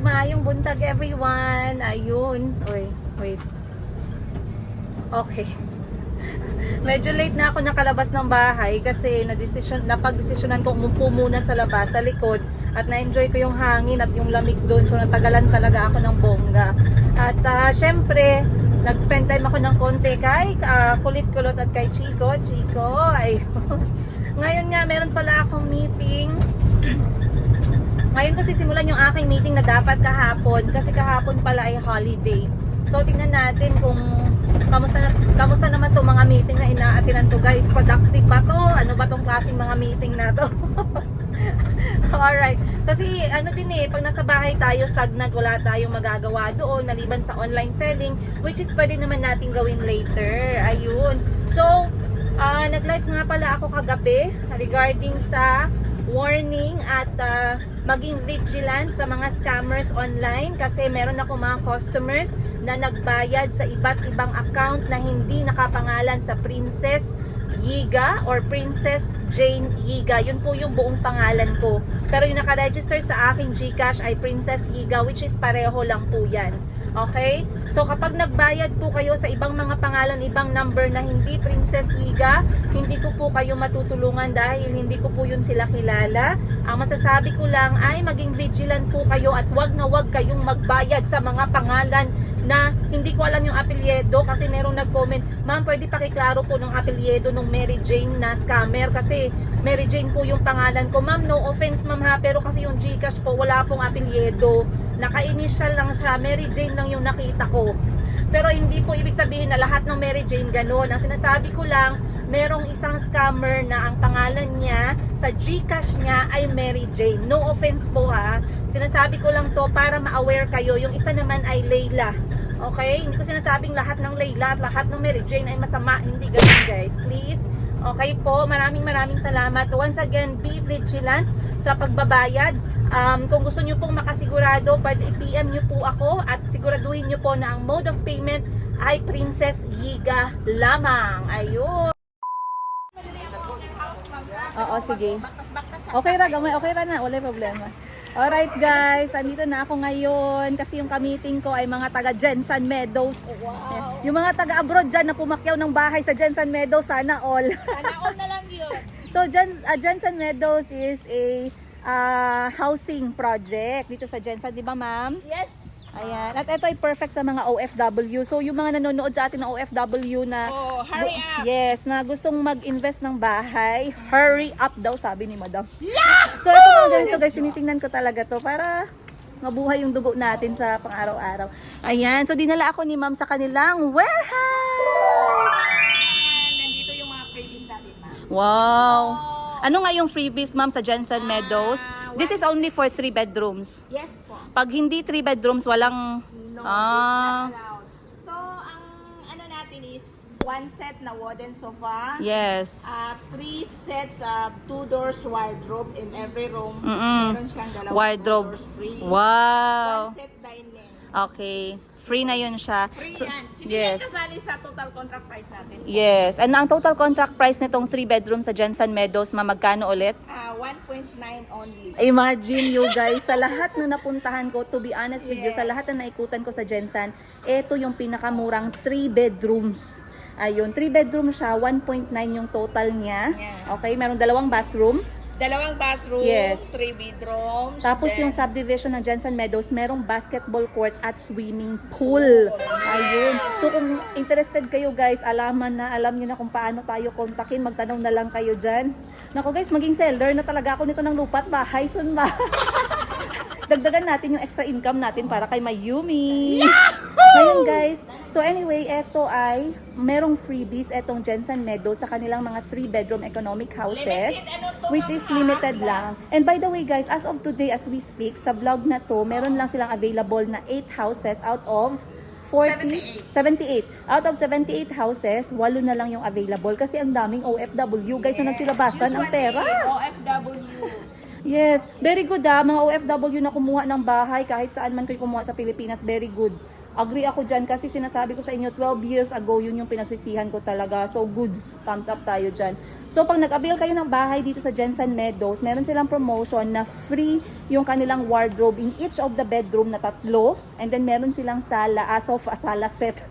Maayong buntag everyone. Ayun. Uy, wait. Okay. Medyo late na ako nakalabas ng bahay kasi napag-desisyonan ko umupo muna sa labas, sa likod, at na-enjoy ko yung hangin at yung lamig doon. So natagalan talaga ako ng bongga. At syempre, nag-spend time ako ng konti kay Kulit-Kulot at kay Chico. Ayun. Ngayon nga, meron pala akong meeting. Ngayon ko sisimulan yung aking meeting na dapat kahapon kasi kahapon pala ay holiday. So tingnan natin kung kamusta naman itong mga meeting na inaatinan ko, guys. Productive ba to? Ano ba tong klaseng mga meeting na to? Alright. Kasi ano din pag nasa bahay tayo, stagnant, wala tayong magagawa doon maliban sa online selling, which is pwede naman natin gawin later. Ayun. So, nag-live nga pala ako kagabi regarding sa warning at maging vigilant sa mga scammers online kasi meron ako mga customers na nagbayad sa iba't ibang account na hindi nakapangalan sa Princess Yiga or Princess Jane Yiga. Yun po yung buong pangalan ko. Pero yung nakaregister sa aking GCash ay Princess Yiga, which is pareho lang po yan. Okay? So kapag nagbayad po kayo sa ibang mga pangalan, ibang number na hindi Princess Yiga, hindi ko po kayo matutulungan dahil hindi ko po yun sila kilala. Ang masasabi ko lang ay maging vigilant po kayo at wag na wag kayong magbayad sa mga pangalan na hindi ko alam yung apelyedo kasi merong nag-comment, ma'am pwede pakiklaro po ng apelyedo ng Mary Jane na scammer kasi Mary Jane po yung pangalan ko. Ma'am, no offense ma'am ha, pero kasi yung GCash po wala pong apelyedo. Naka-initial lang siya, Mary Jane lang yung nakita ko. Pero hindi po ibig sabihin na lahat ng Mary Jane gano'n. Ang sinasabi ko lang, merong isang scammer na ang pangalan niya sa GCash niya ay Mary Jane. No offense po ha. Sinasabi ko lang to para ma-aware kayo. Yung isa naman ay Layla. Okay? Hindi ko sinasabing lahat ng Layla at lahat ng Mary Jane ay masama. Hindi ganun, guys. Please. Okay po. Maraming salamat. Once again, be vigilant sa pagbabayad. Kung gusto nyo pong makasigurado, pwede i-PM nyo po ako at siguraduhin nyo po na ang mode of payment ay Princess Yiga lamang. Ayun. Oo, sige. Okay ra, gamay. Okay ra na. Wala problema. Alright guys, andito na ako ngayon kasi yung ka-meeting ko ay mga taga Jensen Meadows. Wow. Yung mga taga abroad dyan na pumakyaw ng bahay sa Jensen Meadows, sana all. Sana all na lang yun. So Jensen Meadows is a housing project dito sa Jensen, di ba ma'am? Yes. Ayan. At ito ay perfect sa mga OFW. So yung mga nanonood sa atin ng OFW na hurry up. Yes, na gustong mag-invest ng bahay, hurry up daw sabi ni Madam. Yeah! So ito mga ganito guys, tinitingnan ko talaga to para mabuhay yung dugo natin sa pang-araw-araw. Ayan, so dinala ako ni Ma'am sa kanilang warehouse. Nandito yung mga freebies natin, ma'am. Wow. Ano nga yung freebies ma'am sa Jensen Meadows? This is only for 3 bedrooms. Yes po. Pag hindi 3 bedrooms, walang... No, not allowed. So, ang ano natin is 1 set na wooden sofa. Yes. 3 sets, 2 doors wardrobe in every room. Mm-mm. Meron siyang dalawang Wardrobe. doors free. Wow. 1 set dining. Okay. Free na yun siya. Free So, yan. Hindi yan yes. kasali sa total contract price natin. Yes. And ang total contract price nitong 3 bedrooms sa Jensen Meadows, magkano ulit? 1.9 only. Imagine you guys, sa lahat na napuntahan ko, to be honest with you, sa lahat na naikutan ko sa Jensen, ito yung pinakamurang 3 bedrooms. Ayun, 3 bedrooms siya, 1.9 yung total niya. Yeah. Okay, meron 2 bathroom. 2 bathroom, Yes. 3 bedrooms. Tapos then yung subdivision ng Jensen Meadows, merong basketball court at swimming pool. Ayun. So kung interested kayo guys, alam nyo na kung paano tayo kontakin, magtanong na lang kayo dyan. Naku guys, maging seller na talaga ako nito ng lupa at bahay. Sun ba? Dagdagan natin yung extra income natin para kay Mayumi. Ngayon guys, so anyway, eto ay merong freebies etong Jensen Meadows sa kanilang mga 3-bedroom economic houses, which is limited lang. And by the way guys, as of today, as we speak, sa vlog na to, meron lang silang available na 8 houses out of 78. Out of 78 houses, 8 na lang yung available kasi ang daming OFW guys na nagsilabasan ang pera. OFWs. Yes, very good mga OFW na kumuha ng bahay kahit saan man kayo kumuha sa Pilipinas, very good. Agree ako dyan kasi sinasabi ko sa inyo 12 years ago yun yung pinagsisihan ko talaga. So goods, thumbs up tayo dyan. So pag nag-avail kayo ng bahay dito sa Jensen Meadows, meron silang promotion na free yung kanilang wardrobe in each of the bedroom na 3. And then meron silang sala set.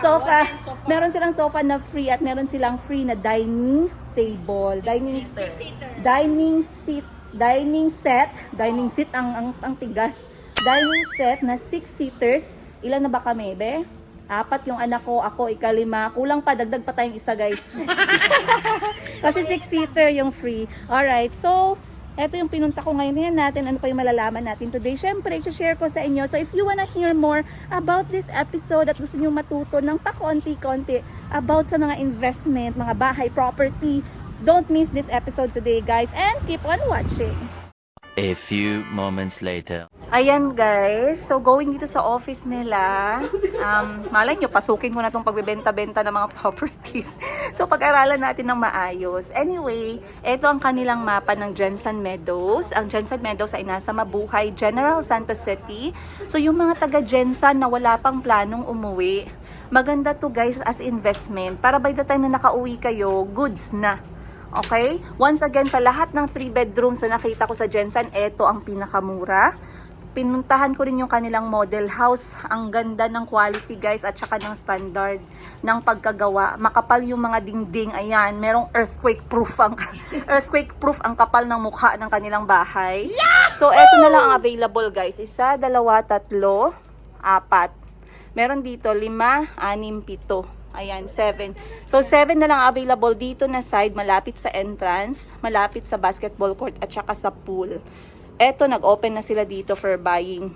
Sofa. Meron silang sofa na free at meron silang free na dining table. Dining set ang tigas. Dining set na 6-seaters. Ilan na ba kami, be? 4 yung anak ko, ako 5. Kulang pa, dagdag pa tayong isa, guys. Kasi 6-seater yung free. Alright, so eto yung pinunta ko ngayon. Tingnan natin ano pa yung malalaman natin today. Syempre, i-share ko sa inyo. So if you wanna hear more about this episode at gusto nyo matuto ng pakonti-konti about sa mga investment, mga bahay, property, don't miss this episode today, guys. And keep on watching. A few moments later. Ayan guys, so going dito sa office nila, malay nyo, pasukin ko na itong pagbebenta-benta ng mga properties. So pag-aralan natin ng maayos. Anyway, ito ang kanilang mapa ng Jensen Meadows. Ang Jensen Meadows ay nasa Mabuhay, General Santos City. So yung mga taga-Jensen na wala pang planong umuwi, maganda to guys as investment. Para by the time na nakauwi kayo, goods na. Okay? Once again, sa lahat ng 3 bedrooms na nakita ko sa Jensen, ito ang pinakamura. Pinuntahan ko rin yung kanilang model house. Ang ganda ng quality guys at saka ng standard ng pagkagawa. Makapal yung mga dingding. Ayan, merong earthquake proof ang kapal ng mukha ng kanilang bahay. So, eto na lang ang available guys. 1, 2, 3, 4. Meron dito 5, 6, 7. Ayan, 7. So, 7 na lang available dito na side, malapit sa entrance, malapit sa basketball court, at saka sa pool. Eto, nag-open na sila dito for buying.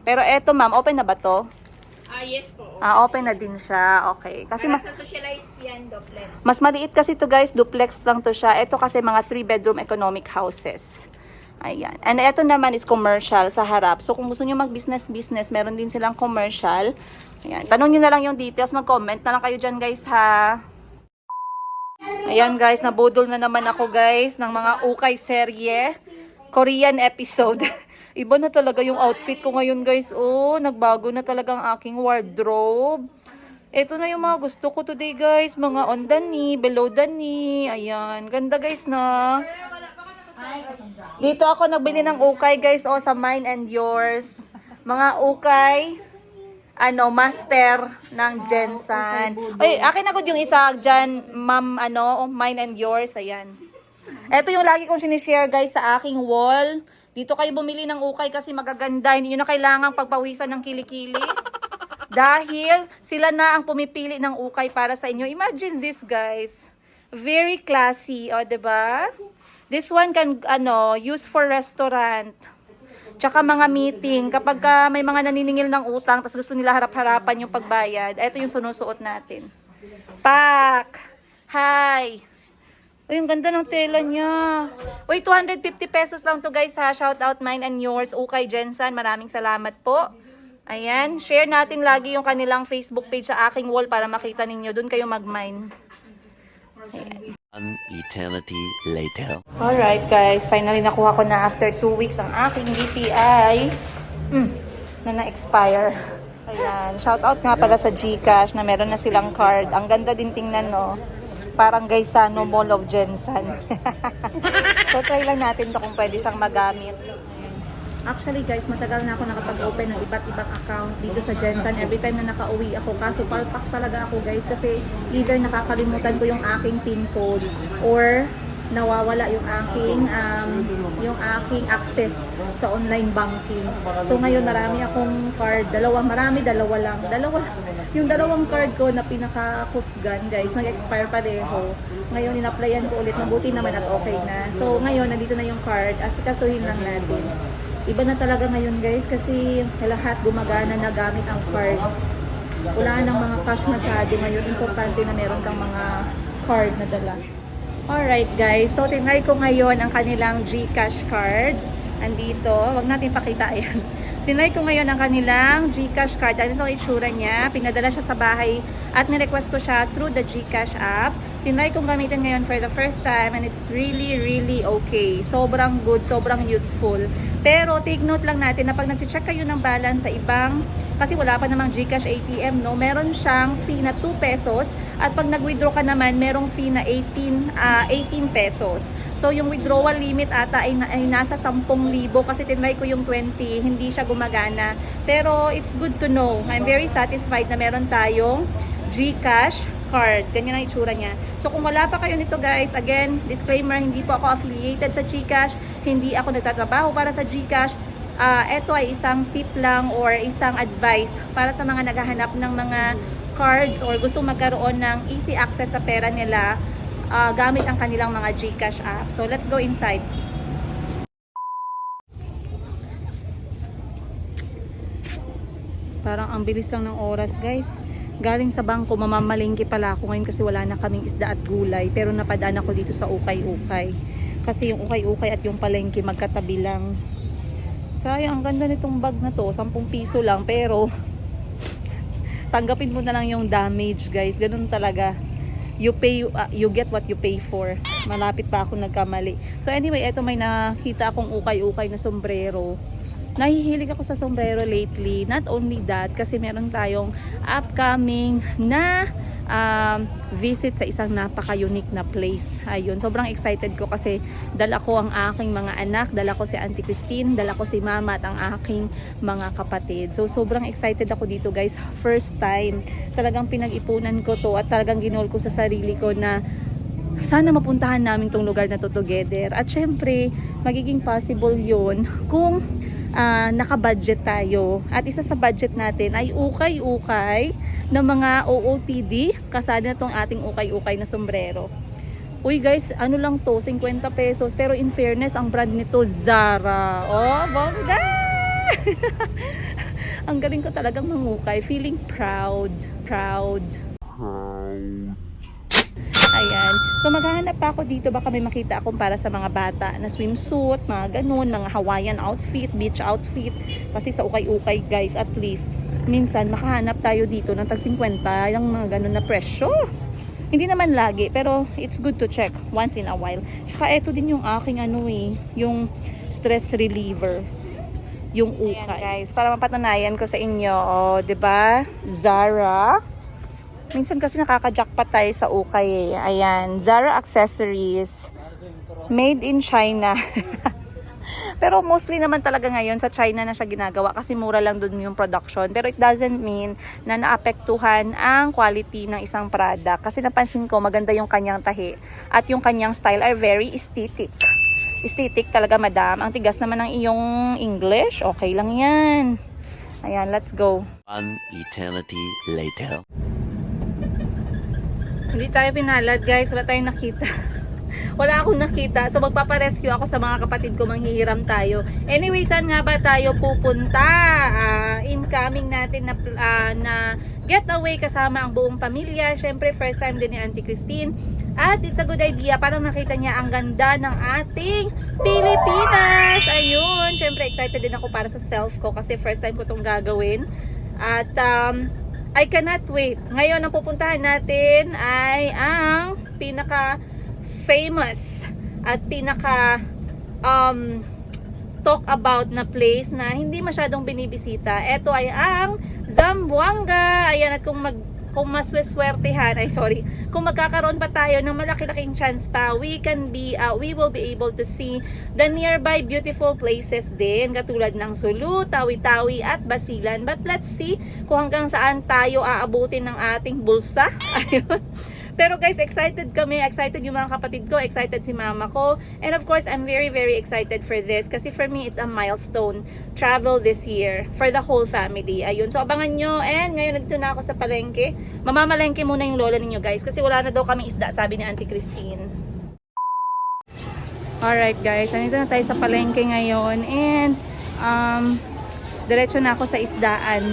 Pero eto, ma'am, open na ba to? Yes po. Open na din siya. Okay. Kasi Para sa socialize yan, duplex. mas maliit kasi to guys, duplex lang to siya. Ito kasi mga 3-bedroom economic houses. Ayan. And ito naman is commercial sa harap. So, kung gusto nyo mag-business, meron din silang commercial. Ayan. Tanong nyo na lang yung details. Mag-comment na lang kayo dyan guys ha. Ayan guys, nabudol na naman ako guys ng mga ukay serye. Korean episode. Iba na talaga yung outfit ko ngayon guys. Oh, nagbago na talaga ang aking wardrobe. Ito na yung mga gusto ko today guys. Mga on the knee, below the knee. Ayan. Ganda guys na. Dito ako nagbili ng ukay guys. Oh, sa mine and yours. Mga ukay. Master ng Jensen. Oy, akin agad yung isa dyan, ma'am, mine and yours. Ayan. Ito yung lagi kong sinishare guys sa aking wall. Dito kayo bumili ng ukay kasi magaganda. Hindi nyo na kailangang pagpawisan ng kilikili. Dahil sila na ang pumipili ng ukay para sa inyo. Imagine this guys. Very classy, o, diba? This one can, use for restaurant. Tsaka mga meeting. Kapag may mga naniningil ng utang, tapos gusto nila harap-harapan yung pagbayad. Ito yung sinusuot natin. Pak! Hi! Uy, ang ganda ng tela niya. Uy, 250 pesos lang to guys ha. Shout out mine and yours. Ukay Jensen. Maraming salamat po. Ayan. Share natin lagi yung kanilang Facebook page sa aking wall para makita ninyo. Doon kayo mag-mine. Ayan. An eternity later. Alright guys, finally nakuha ko na after 2 weeks ang aking BPI na na-expire. Ayan, shout out nga pala sa GCash na meron na silang card. Ang ganda din tingnan no. Parang Gaisano Mall of Jensen. So try lang natin to kung pwede siyang magamit. Actually guys, matagal na ako nakapag-open ng iba't ibang account dito sa Jensen. Every time na nakauwi ako, kaso palpak talaga ako guys kasi either nakakalimutan ko yung aking PIN code or nawawala yung aking access sa online banking. So ngayon marami akong card, dalawa lang. Yung dalawang card ko na pinakakusgan guys, nag-expire pareho. Ngayon in-applyan ko ulit, mabuti naman at okay na. So ngayon nandito na yung card, asikasuhin lang natin. Iba na talaga ngayon guys kasi lahat gumagana na gamit ang cards. Wala nang mga cash masyado ngayon. Importante na meron kang mga card na dala. Alright guys, so tinry ko ngayon ang kanilang GCash card. Andito, wag natin pakita yan. Tinry ko ngayon ang kanilang GCash card. Ano itong itsura niya? Pinadala siya sa bahay at nirequest ko siya through the GCash app. Tinry kong gamitin ngayon for the first time and it's really okay. Sobrang good, sobrang useful. Pero take note lang natin na pag nag-check kayo ng balance sa ibang kasi wala pa namang GCash ATM, no? Meron siyang fee na 2 pesos at pag nag-withdraw ka naman, merong fee na 18 pesos. So yung withdrawal limit ata ay nasa 10,000 kasi tinry ko yung 20, hindi siya gumagana. Pero it's good to know. I'm very satisfied na meron tayong GCash card. Ganyan ang itsura niya. So kung wala pa kayo nito guys, again, disclaimer, hindi po ako affiliated sa GCash, hindi ako nagtatrabaho para sa GCash. Ito ay isang tip lang or isang advice para sa mga naghahanap ng mga cards or gustong magkaroon ng easy access sa pera nila gamit ang kanilang mga GCash app. So let's go inside. Parang ang bilis lang ng oras guys. Galing sa bangko, mamamalingki pala ako ngayon kasi wala na kaming isda at gulay. Pero napadaan ako dito sa ukay-ukay. Kasi yung ukay-ukay at yung palengke magkatabi lang. Sayang, ang ganda nitong bag na to. 10 piso lang. Pero tanggapin mo na lang yung damage guys. Ganun talaga. You get what you pay for. Malapit pa ako nagkamali. So anyway, eto may nakita akong ukay-ukay na sombrero. Nahihilig ako sa sombrero lately. Not only that, kasi meron tayong upcoming na visit sa isang napaka-unique na place. Ayun, sobrang excited ko kasi dala ko ang aking mga anak, dala ko si Auntie Christine, dala ko si Mama at ang aking mga kapatid. So sobrang excited ako dito guys. First time. Talagang pinag-ipunan ko to at talagang ginol ko sa sarili ko na sana mapuntahan namin tong lugar na to together. At syempre, magiging possible yun kung naka-budget tayo. At isa sa budget natin ay ukay-ukay ng mga OOTD. Kasada tong ating ukay-ukay na sombrero. Uy guys, ano lang to, 50 pesos. Pero in fairness, ang brand nito Zara. Oh, bongga! Ang galing ko talagang mangukay. Feeling proud. Ayan. So maghahanap pa ako dito, baka may makita akong para sa mga bata na swimsuit, mga ganun, mga Hawaiian outfit, beach outfit. Kasi sa ukay-ukay guys, at least minsan makahanap tayo dito ng tag 50 yung mga ganun na presyo. Hindi naman lagi, pero it's good to check once in a while. Tsaka eto din yung aking yung stress reliever. Yung ukay. Ayan, guys, para mapatunayan ko sa inyo, oh, 'di ba? Zara. Minsan kasi nakaka-jackpot tayo sa ukay eh. Ayan, Zara accessories. Made in China. Pero mostly naman talaga ngayon sa China na siya ginagawa kasi mura lang dun yung production. Pero it doesn't mean na naapektuhan ang quality ng isang product. Kasi napansin ko maganda yung kanyang tahi. At yung kanyang style are very aesthetic. Aesthetic talaga madam. Ang tigas naman ng iyong English. Okay lang yan. Ayan, let's go. One eternity later. Hindi tayo pinalad guys, wala tayong nakita. Wala akong nakita. So magpaparescue ako sa mga kapatid ko, manghihiram tayo. Anyway, saan nga ba tayo pupunta? Incoming natin na getaway kasama ang buong pamilya. Syempre first time din ni Auntie Christine. At it's a good idea para makita niya ang ganda ng ating Pilipinas. Ayun, syempre excited din ako para sa self ko kasi first time ko itong gagawin. At I cannot wait. Ngayon, ang pupuntahan natin ay ang pinaka-famous at talk about na place na hindi masyadong binibisita. Ito ay ang Zamboanga. Ayan, at kung magkakaroon pa tayo ng malaki-laking chance pa, we will be able to see the nearby beautiful places din, katulad ng Sulu, Tawi-Tawi at Basilan. But let's see kung hanggang saan tayo aabutin ng ating bulsa. Ayun. Pero guys, excited kami, excited yung mga kapatid ko, excited si mama ko. And of course, I'm very, very excited for this. Kasi for me, it's a milestone travel this year for the whole family. Ayun, so abangan nyo. And ngayon, nandito na ako sa palengke. Mamamalengke muna yung lola ninyo guys. Kasi wala na daw kaming isda, sabi ni Auntie Christine. Alright guys, nandito na tayo sa palengke ngayon. And, diretso na ako sa isdaan.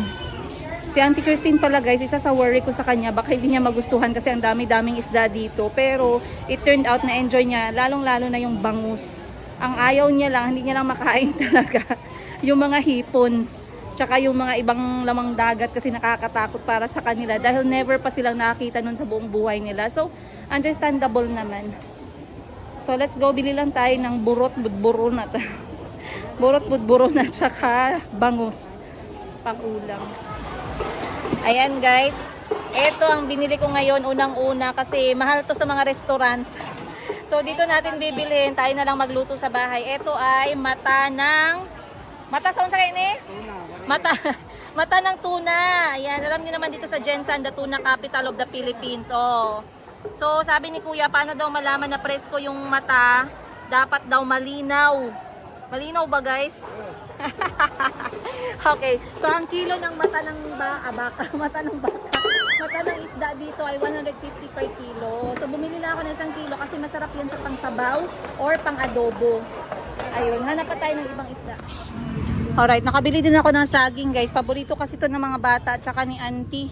Si Auntie Christine pala guys, isa sa worry ko sa kanya, baka hindi niya magustuhan kasi ang dami-daming isda dito. Pero it turned out na enjoy niya, lalong-lalo na yung bangus. Ang ayaw niya lang, hindi niya lang makain talaga, yung mga hipon. Tsaka yung mga ibang lamang dagat kasi nakakatakot para sa kanila dahil never pa silang nakakita nun sa buong buhay nila. So, understandable naman. So, let's go. Bili lang tayo ng burot-budburo na tsaka bangus. Pang ulam. Ayan guys. Ito ang binili ko ngayon unang-una kasi mahal to sa mga restaurant. So dito natin bibilhin. Tayo na lang magluto sa bahay. Ito ay mata sa unsa ni? Mata ng tuna. Ayan, alam niyo naman dito sa Jensan, the tuna capital of the Philippines. Oh. So sabi ni Kuya, paano daw malaman na presko yung mata? Dapat daw malinaw. Malinaw ba guys? Okay, so ang kilo ng mata ng mata ng isda dito ay 150 per kilo. So bumili na ako ng 1 kilo kasi masarap yan siya pang sabaw or pang adobo. Ayun, hanap pa tayo ng ibang isda. Alright, nakabili din ako ng saging guys. Paborito kasi ito ng mga bata at saka ni auntie.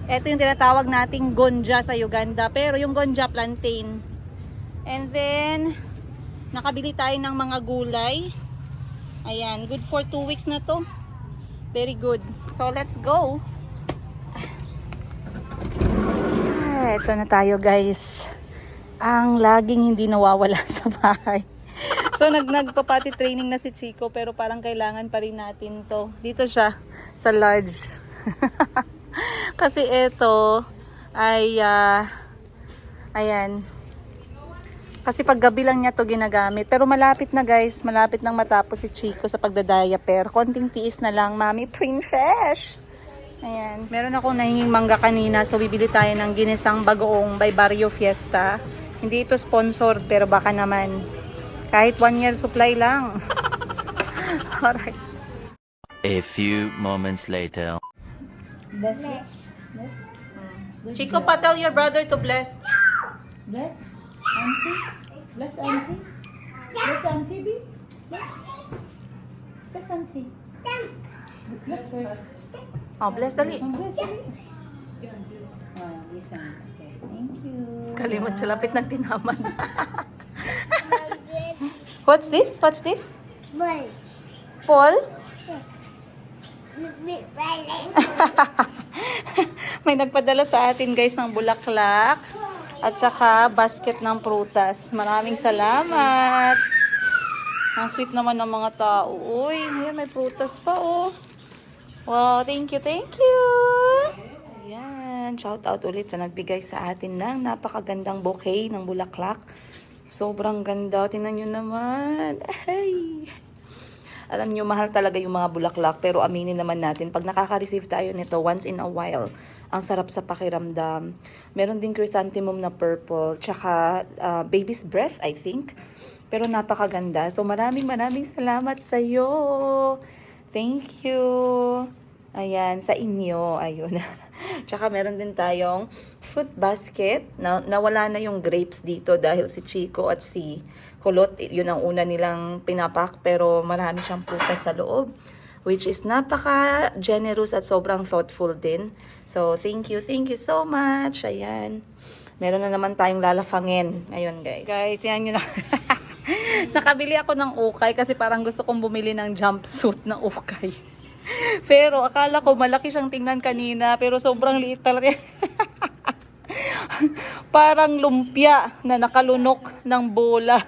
Ito yung tinatawag nating gonja sa Uganda. Pero yung gonja plantain. And then, nakabili tayo ng mga gulay. Ayan, good for 2 weeks na to. Very good. So, let's go. Ito na tayo guys. Ang laging hindi nawawala sa bahay. So, nagpapati training na si Chico pero parang kailangan pa rin natin to. Dito siya sa large. Kasi ito ay, ayan. Kasi pag gabi lang niya to ginagamit. Pero malapit na guys. Malapit nang matapos si Chico sa pagdadiaper. Konting tiis na lang, Mami Princess. Ayan. Meron akong nahinging mangga kanina. So bibili tayo ng ginisang bagoong by Barrio Fiesta. Hindi ito sponsored pero baka naman. Kahit 1 year supply lang. Alright. A few moments later. Bless. Chico, pa tell your brother to bless. Bless. Auntie. Bless auntie. Bless auntie, B. Bless. Bless auntie. Bless first. Oh, bless dali. Bless dali. Listen. Okay. Thank you. Kalimot siya, lapit ng tinaman. What's this? What's this? Ball. Paul? May nagpadala sa atin guys ng bulaklak at saka basket ng prutas. Maraming salamat. Ang sweet naman ng mga tao. Uy, may prutas pa oh. Wow, thank you, thank you. Ayan, shout out ulit sa nagbigay sa atin ng napakagandang bouquet ng bulaklak. Sobrang ganda. Tingnan nyo naman. Ay. Alam nyo, mahal talaga yung mga bulaklak. Pero aminin naman natin, pag nakaka-receive tayo nito once in a while, ang sarap sa pakiramdam. Meron din chrysanthemum na purple. Tsaka baby's breath, I think. Pero napakaganda. So maraming salamat sa'yo. Thank you. Ayan, sa inyo. Ayun. Tsaka meron din tayong fruit basket. Nawala na yung grapes dito dahil si Chico at si Kulot, yun ang una nilang pinapak. Pero marami siyang prutas sa loob. Which is napaka-generous at sobrang thoughtful din. So, thank you so much. Ayan. Meron na naman tayong lalafangin. Ayun, guys. Guys, yan yun na. Nakabili ako ng ukay kasi parang gusto kong bumili ng jumpsuit na ukay. Pero akala ko malaki siyang tingnan kanina pero sobrang liit talaga. Parang lumpia na nakalunok ng bola.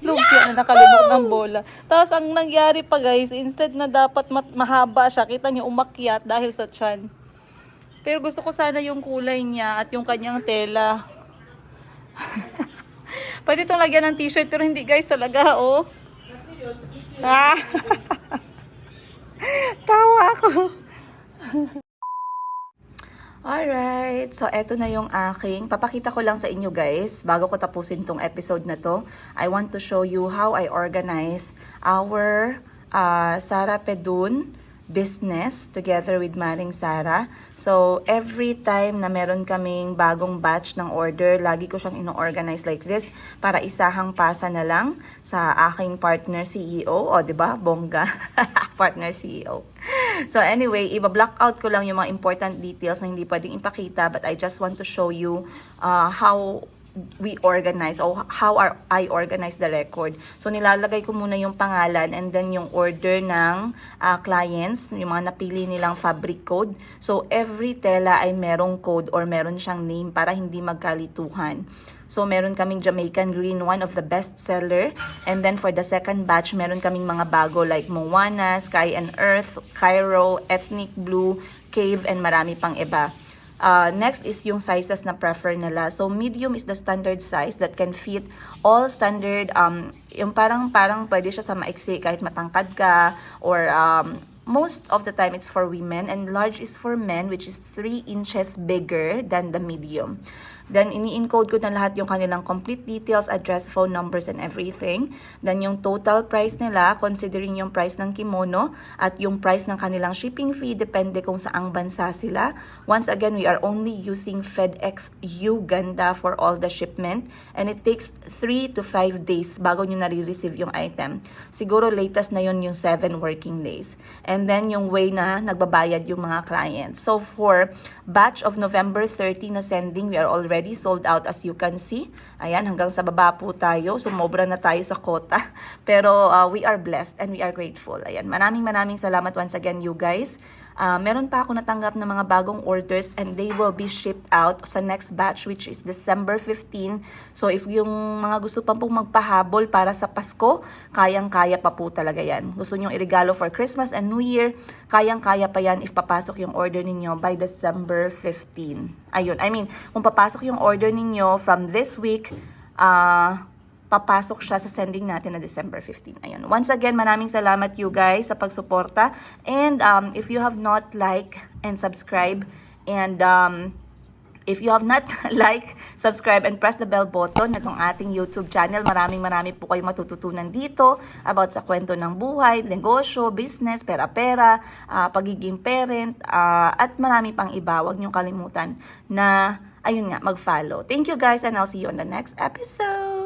Lumpia na nakalunok ng bola. Tapos ang nangyari pa guys, instead na dapat mahaba siya, kita niyo umakyat dahil sa tiyan. Pero gusto ko sana yung kulay niya at yung kanyang tela. Pwede itong lagyan ng t-shirt pero hindi guys talaga oh. Ah. Tawa ako. Alright, so eto na yung aking, papakita ko lang sa inyo guys, bago ko tapusin tong episode na to, I want to show you how I organize our Sara Pedun business together with Maring Sara. So, every time na meron kaming bagong batch ng order, lagi ko siyang ino-organize like this para isahang pasa na lang sa aking partner CEO. O, diba? Bongga. Partner CEO. So, anyway, iba-block out ko lang yung mga important details na hindi pwedeng ipakita, but I just want to show you how we organize or how I organize the record. So, nilalagay ko muna yung pangalan and then yung order ng clients, yung mga napili nilang fabric code. So, every tela ay merong code or meron siyang name para hindi magkalituhan. So, meron kaming Jamaican Green, one of the best seller. And then, for the second batch, meron kaming mga bago like Moana, Sky and Earth, Cairo, Ethnic Blue, cave, and marami pang iba. Next is yung sizes na prefer nila. So, medium is the standard size that can fit all standard, yung parang pwede siya sa maiksi kahit matangkad ka, or most of the time it's for women, and large is for men, which is 3 inches bigger than the medium. Then, ini-encode ko na lahat yung kanilang complete details, address, phone numbers, and everything. Then, yung total price nila, considering yung price ng kimono at yung price ng kanilang shipping fee, depende kung saang bansa sila. Once again, we are only using FedEx Uganda for all the shipment. And it takes 3 to 5 days bago nyo nare-receive yung item. Siguro latest na yun yung 7 working days. And then, yung way na nagbabayad yung mga clients. So, for batch of November 30 na sending, we are already sold out as you can see. Ayan, hanggang sa baba po tayo. Sumobra na tayo sa quota. Pero we are blessed and we are grateful. Ayan, maraming salamat once again, you guys. Meron pa ako natanggap ng mga bagong orders and they will be shipped out sa next batch, which is December 15. So if yung mga gusto pa pong magpahabol para sa Pasko, kayang-kaya pa po talaga yan. Gusto nyo irigalo for Christmas and New Year, kayang-kaya pa yan if papasok yung order ninyo by December 15. Ayun, I mean, kung papasok yung order ninyo from this week, papasok siya sa sending natin na December 15. Ayun. Once again, maraming salamat you guys sa pagsuporta. And if you have not like and subscribe, and if you have not like, subscribe, and press the bell button na itong ating YouTube channel, marami po kayong matututunan dito about sa kwento ng buhay, negosyo, business, pera-pera, pagiging parent, at marami pang iba. Huwag niyong kalimutan na, ayun nga, mag-follow. Thank you guys, and I'll see you on the next episode.